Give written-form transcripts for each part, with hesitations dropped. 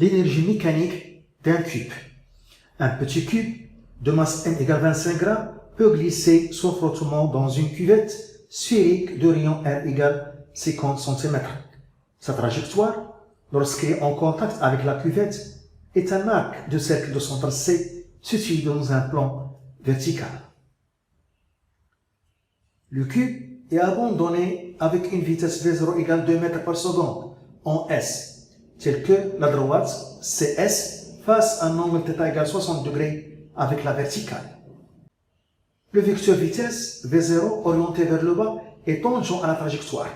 l'énergie mécanique d'un cube. Un petit cube de masse m égale 25 grammes peut glisser sans frottement dans une cuvette sphérique de rayon R égale 50 cm. Sa trajectoire, lorsqu'elle est en contact avec la cuvette, est un arc de cercle de son tracé situé dans un plan vertical. Le cube est abandonné avec une vitesse V0 égale 2 mètres par seconde en S, tel que la droite CS face à un angle θ égale 60 degrés avec la verticale. Le vecteur vitesse V0 orienté vers le bas est tangent à la trajectoire.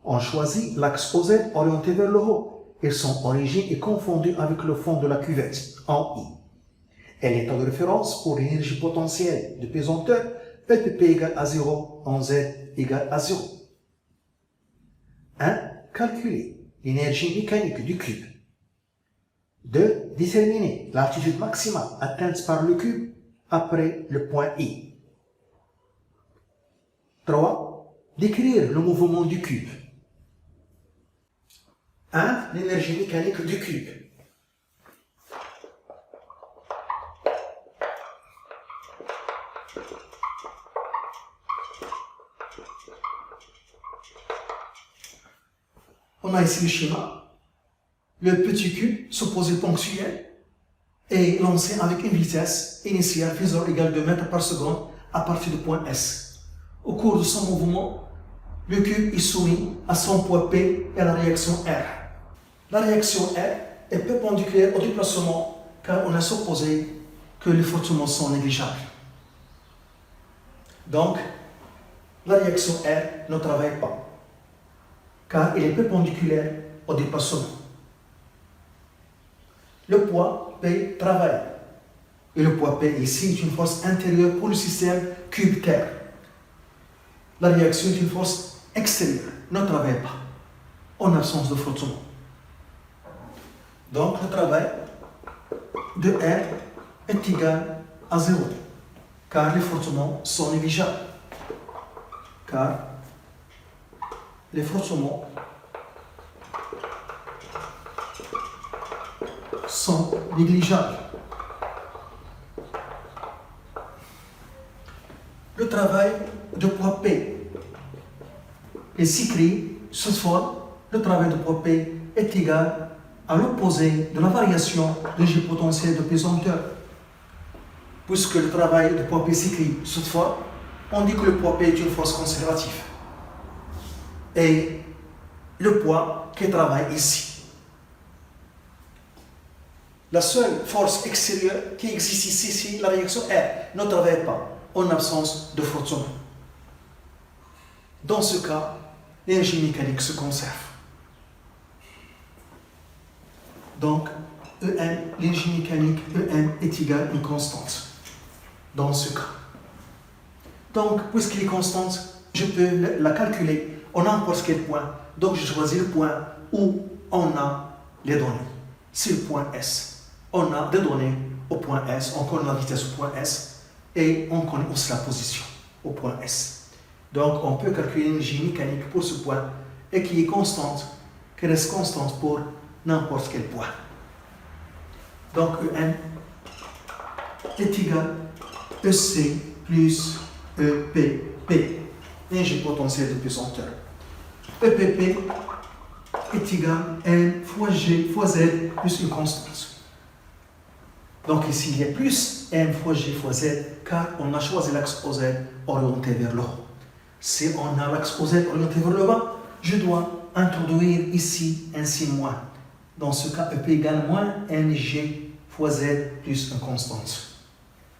On choisit l'axe OZ orienté vers le haut et son origine est confondue avec le fond de la cuvette en I. Et l'état de référence pour l'énergie potentielle de pesanteur EPP égale à 0 en Z égale à 0. 1. Calculer l'énergie mécanique du cube. 2. Déterminer l'altitude maximale atteinte par le cube après le point I. 3. Décrire le mouvement du cube. 1. L'énergie mécanique du cube. On a ici le schéma. Le petit cube, supposé ponctuel, est lancé avec une vitesse initiale V0 égale 2 mètres par seconde à partir du point S. Au cours de son mouvement, le cube est soumis à son poids P et à la réaction R. La réaction R est perpendiculaire au déplacement car on a supposé que les frottements sont négligeables. Donc, la réaction R ne travaille pas car elle est perpendiculaire au déplacement. Le poids P travaille. Et le poids P ici est une force intérieure pour le système cube-terre. La réaction est une force extérieure, ne travaille pas, en absence de frottement. Donc le travail de R est égal à 0, car les frottements sont négligeables. Car les frottements sont négligeables. Le travail de poids P est cyclique, cette fois, le travail de poids P est égal à l'opposé de la variation de G potentiel de pesanteur. Puisque le travail de poids P cyclique, cette fois, on dit que le poids P est une force conservative. Et le poids qui travaille ici. La seule force extérieure qui existe ici, c'est la réaction R, ne travaille pas en absence de frottement. Dans ce cas, l'énergie mécanique se conserve. Donc, EM, l'énergie mécanique EM est égale à une constante. Dans ce cas. Donc, puisqu'elle est constante, je peux la calculer en n'importe quel point. Donc, je choisis le point où on a les données. C'est le point S. On a des données au point S, on connaît la vitesse au point S et on connaît aussi la position au point S. Donc, on peut calculer l'énergie mécanique pour ce point et qui est constante, qui reste constante pour n'importe quel point. Donc, EM est égal à EC plus EPP, l'énergie potentielle de pesanteur. EPP est égal à N fois G fois Z plus une constante. Donc ici, il y a plus M fois G fois Z, car on a choisi l'axe OZ orienté vers le haut. Si on a l'axe OZ orienté vers le bas, je dois introduire ici un signe moins. Dans ce cas, EP égale moins NG fois Z plus une constante.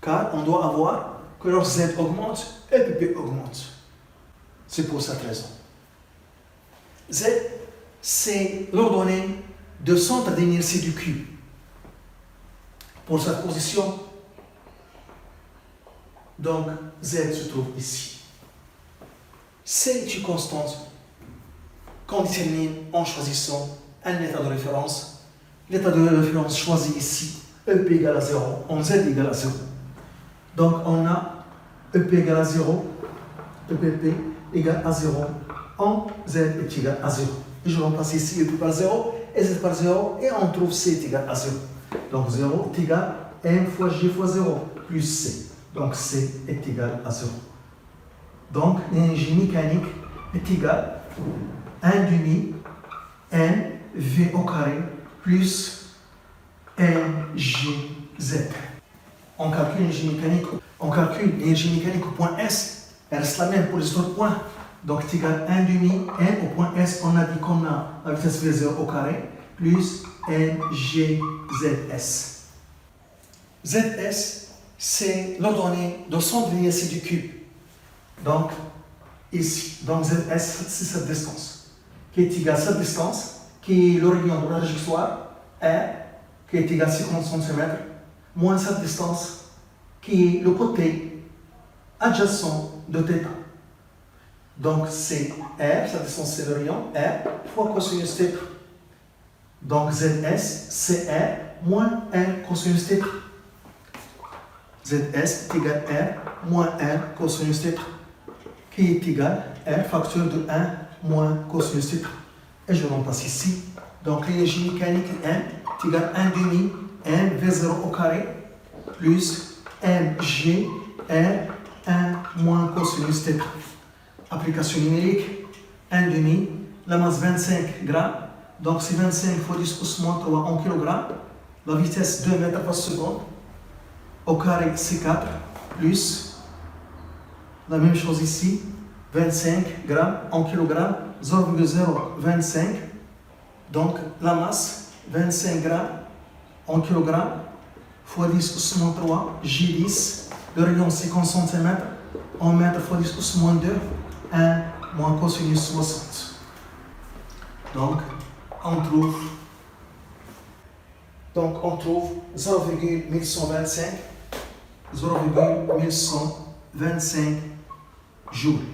Car on doit avoir que lorsque Z augmente, EPP augmente. C'est pour cette raison. Z, c'est l'ordonnée de centre d'inertie du cube. Pour sa position, donc Z se trouve ici. C est une constante qu'on détermine en choisissant un état de référence. L'état de référence choisi ici, EP égale à 0, en Z égale à 0. Donc on a EP égale à 0, EPP égale à 0, en Z est égal à 0. Et je remplace ici EP par 0 et z par 0, et on trouve c est égal à 0. Donc 0 est égal à m fois g fois 0, plus c. Donc c est égal à 0. Donc l'énergie mécanique est égale à 1 demi n v au carré plus n g z. On calcule l'énergie mécanique au point S, elle reste la même pour les autres points. Donc c'est égal à 1 demi n au point S, on a dit qu'on a la vitesse v0 au carré plus n g zs. Zs, c'est l'ordonnée de son de ici du cube. Donc ici, donc Zs, c'est cette distance qui est égale à cette distance, qui est l'origine de la trajectoire R, qui est égale à 50 cm, moins cette distance, qui est le côté adjacent de θ. Donc c'est R, cette distance c'est le rayon, R fois cosinus θ. Donc Zs, c'est R moins R cosinus θ. Zs est égal à R moins R cosinus θ, qui est égal à R facteur de 1 moins cosinus θ. Et je remplace ici. Donc l'énergie mécanique M est égale à 1 demi M V0 au carré plus mg R 1 moins cosinus θ. Application numérique, 1 demi, la masse 25 grammes, donc c'est 25 fois 10 pouces moins 3 en kilogrammes, la vitesse 2 mètres par seconde, au carré c'est 4, plus, la même chose ici, 25 grammes en kilogrammes, 0,025, donc la masse, 25 grammes en kilogrammes, fois 10 pouces moins 3, J10, le rayon 50 cm, en mètres fois 10 pouces moins 2, 1 moins cosinus 60. Donc, on trouve 0,1125 joules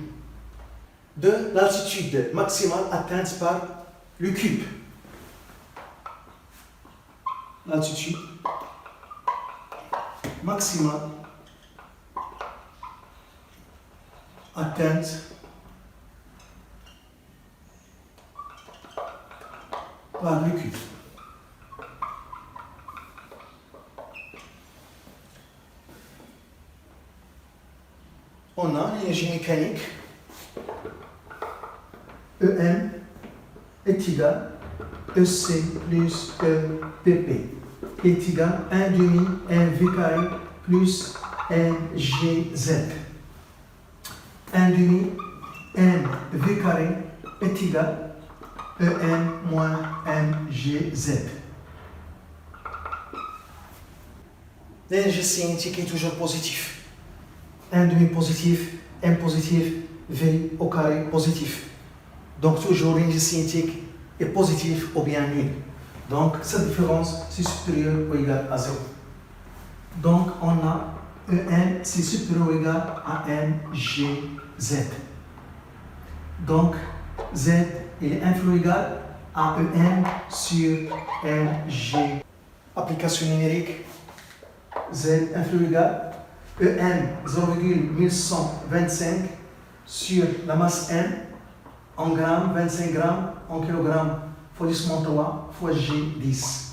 de l'altitude maximale atteinte par le cube. L'altitude maximale atteinte par le cube. On a l'énergie mécanique EM est égal à EC plus EPP qui est égal à 1 demi mv carré plus mgz. 1 demi mv carré est égal à EM moins mgz. L'énergie cinétique est toujours positive. 1 demi positif, m positif, v au carré positif. Donc toujours l'énergie cinétique est positive ou bien nulle. Donc cette différence c'est supérieur ou égal à 0. Donc on a EM c'est supérieur ou égal à mgz. Donc z est inférieur ou égal à EM sur mg. Application numérique, z inférieur ou égal EM 0,1125 sur la masse M en grammes, 25 grammes en kilogrammes fois 10 moins 3 fois G10.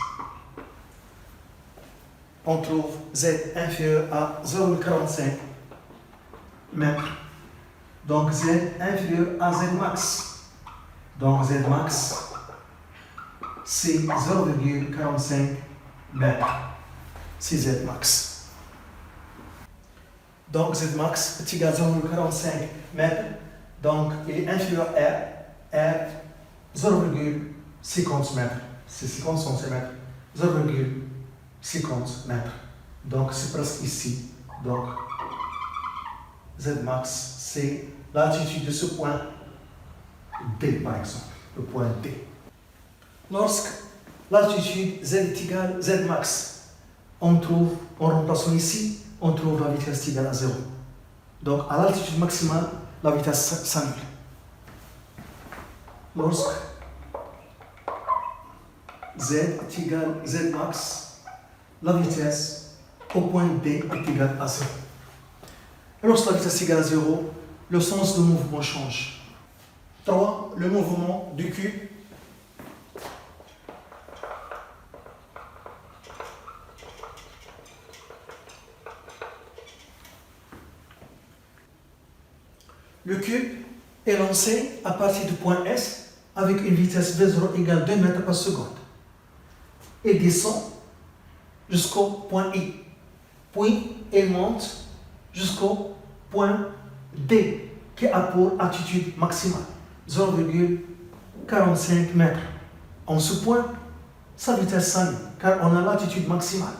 On trouve Z inférieur à 0,45 mètres. Donc Z inférieur à Z max. Donc Z max c'est 0,45 mètres. C'est Z max. Donc Z max est égal à 0,45 mètres. Donc il est inférieur à R, 0,50 mètres. C'est 50 cm. 0,50 mètres. Donc c'est presque ici. Donc Z max c'est l'altitude de ce point D par exemple. Le point D. Lorsque l'altitude Z est égale à Z max, on remplace ici, on trouve la vitesse égale à 0. Donc à l'altitude maximale, la vitesse s'annule. Lorsque Z est égal à Z max, la vitesse au point D est égale à 0. Et lorsque la vitesse est égale à 0, le sens de mouvement change. 3. Le mouvement du cube Le cube est lancé à partir du point S avec une vitesse V0 égale 2 mètres par seconde. Il descend jusqu'au point I. Puis il monte jusqu'au point D qui a pour altitude maximale 0,45 mètres. En ce point, sa vitesse s'annule car on a l'altitude maximale.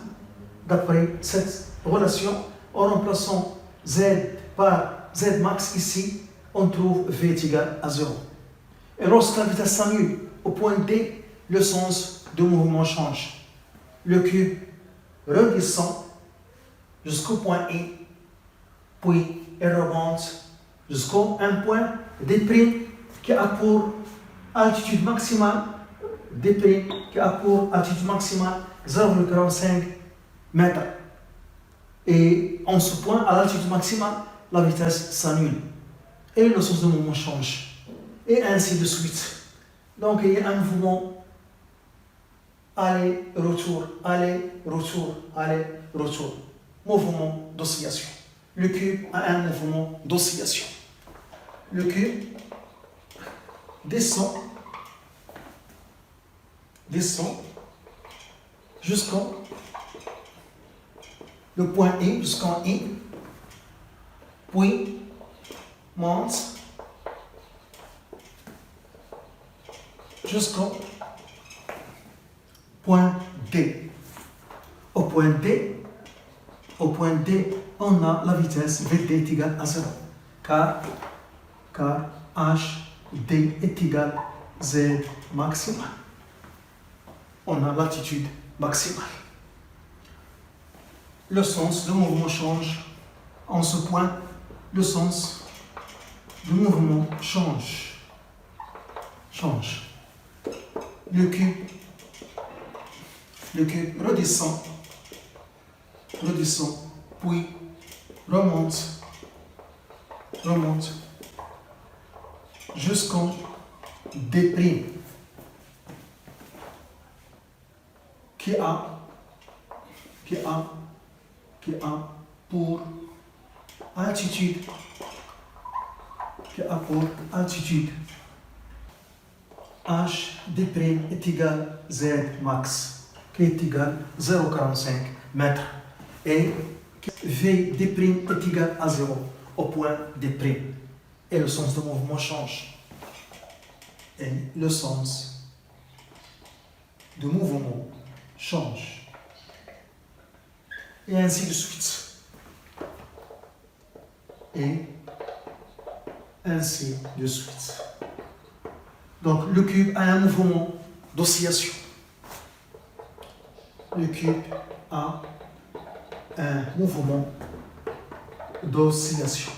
D'après cette relation, en remplaçant Z par Z max ici, on trouve V est égal à 0. Et lorsque la vitesse s'annule au point D, le sens de mouvement change. Le cube redescend jusqu'au point I, puis il remonte jusqu'au un point D' qui a pour altitude maximale, D' qui a pour altitude maximale 0,45 mètres. Et en ce point, à l'altitude maximale, la vitesse s'annule. Et le sens de mouvement change. Et ainsi de suite. Donc il y a un mouvement aller-retour, aller-retour, aller-retour. Mouvement d'oscillation. Le cube a un mouvement d'oscillation. Le cube descend jusqu'au le point I, jusqu'en I, puis monte jusqu'au point D. Au point D, on a la vitesse Vd est égale à 0, car Hd est égal à Z maximal. On a l'altitude maximale. Le sens du mouvement change. En ce point, le sens du mouvement change. Le cube redescend, puis remonte jusqu'en D' qui a pour altitude Hd' est égal à Z max, qui est égal à 0,45 mètres, et Vd' est égal à 0 au point D', et le sens du mouvement change. Et le sens du mouvement change. Et ainsi de suite. Et ainsi de suite. Donc le cube a un mouvement d'oscillation. Le cube a un mouvement d'oscillation.